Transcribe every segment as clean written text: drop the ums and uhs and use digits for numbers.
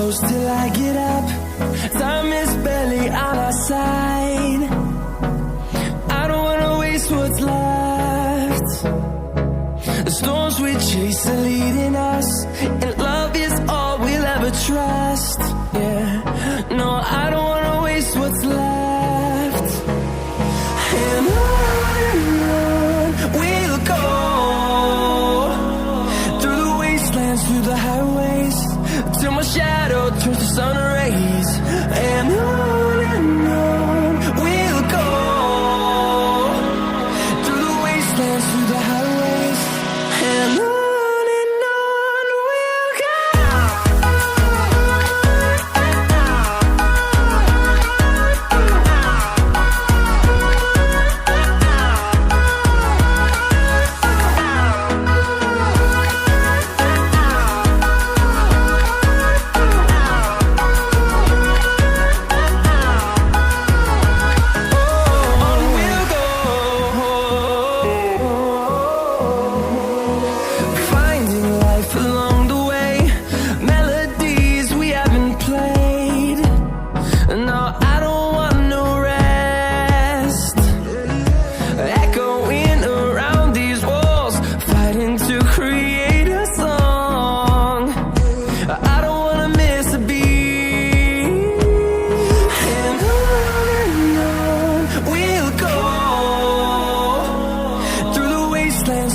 close till I get up. Time is barely on our side. I don't wanna waste what's left. The storms we chase are leading us, and love is all we'll ever trust. Yeah, no, I don't wanna waste what's left. And on we'll go, through the wastelands, through the highways, till my shadow turns to sun rays. And on we'll go, through the wastelands, through the highways, and on we'll go.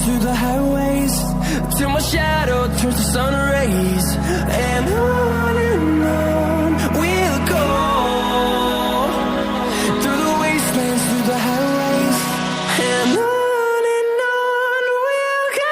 Through the highways, till my shadow turns to sun rays. And on we'll go, through the wastelands, through the highways, and on we'll go.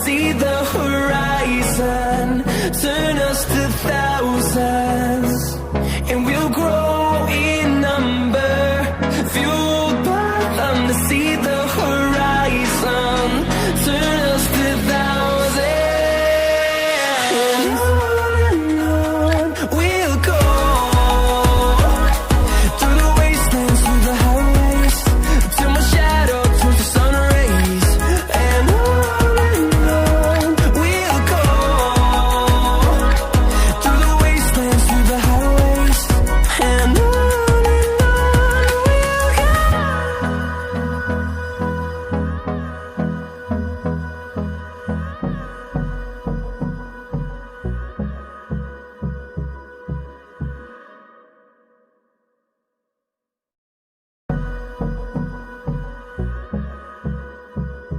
See the horizon, turn us to thousands, and we'll grow in number, fueled by them to see the